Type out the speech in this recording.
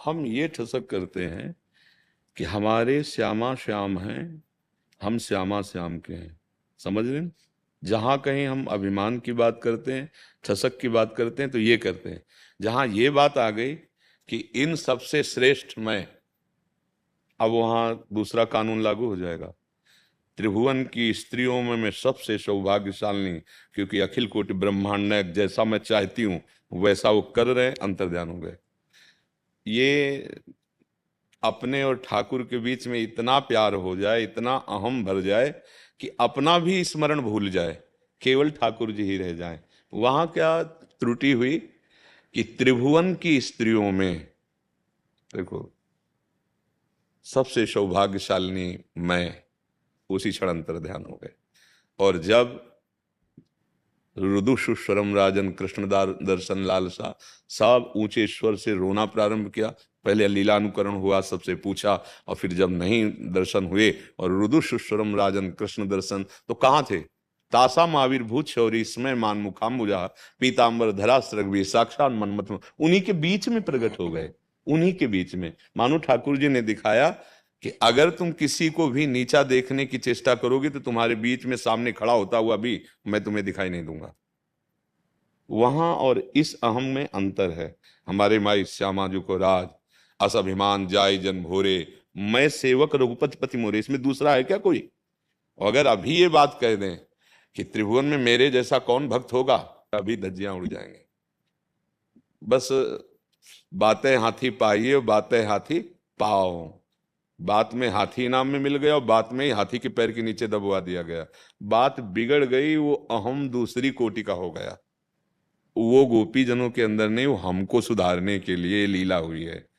हम ये ठसक करते हैं कि हमारे श्यामा श्याम हैं, हम श्यामा श्याम के हैं। समझ रहे हैं? जहां कहीं हम अभिमान की बात करते हैं, ठसक की बात करते हैं, तो ये करते हैं। जहां ये बात आ गई कि इन सबसे श्रेष्ठ मैं, अब वहां दूसरा कानून लागू हो जाएगा। त्रिभुवन की स्त्रियों में मैं सबसे सौभाग्यशालिनी, क्योंकि अखिल कोटि ब्रह्मांड नायक जैसा मैं चाहती हूं वैसा वो कर रहे हैं, अंतर्ध्यान हो गए। ये अपने और ठाकुर के बीच में इतना प्यार हो जाए, इतना अहम भर जाए कि अपना भी स्मरण भूल जाए, केवल ठाकुर जी ही रह जाएं। वहां क्या त्रुटि हुई कि त्रिभुवन की स्त्रियों में, देखो, सबसे सौभाग्यशालिनी मैं, उसी क्षण अंतर्ध्यान हो गए। और जब रुदुषुस्वरम राजन कृष्णदार दर्शन लालसा, सब ऊंचे स्वर से रोना प्रारंभ किया। पहले लीलानुकरण हुआ, सबसे पूछा, और फिर जब नहीं दर्शन हुए और रुदुषुस्वरम राजन कृष्ण दर्शन, तो कहाँ थे? तासा आविर्भूत शौरी स्मय मान मुखाम्बुजा पीताम्बर धरा भी साक्षात मनमत, उन्हीं के बीच में प्रकट हो गए। उन्हीं के बीच में मानो ठाकुर जी ने दिखाया कि अगर तुम किसी को भी नीचा देखने की चेष्टा करोगे तो तुम्हारे बीच में सामने खड़ा होता हुआ भी मैं तुम्हें दिखाई नहीं दूंगा। वहां और इस अहम में अंतर है। हमारे माई श्यामा जी को राज अस अभिमान जाय जन भोरे, मैं सेवक रघुपति पति मोरे, इसमें दूसरा है क्या कोई? और अगर अभी ये बात कह दें कि त्रिभुवन में मेरे जैसा कौन भक्त होगा, अभी धज्जियां उड़ जाएंगे। बस बातें हाथी पाइए और बातें हाथी पाओ। बात में हाथी इनाम में मिल गया और बात में ही हाथी के पैर के नीचे दबवा दिया गया। बात बिगड़ गई, वो अहम दूसरी कोटि का हो गया। वो गोपी जनों के अंदर नहीं, वो हमको सुधारने के लिए लीला हुई है।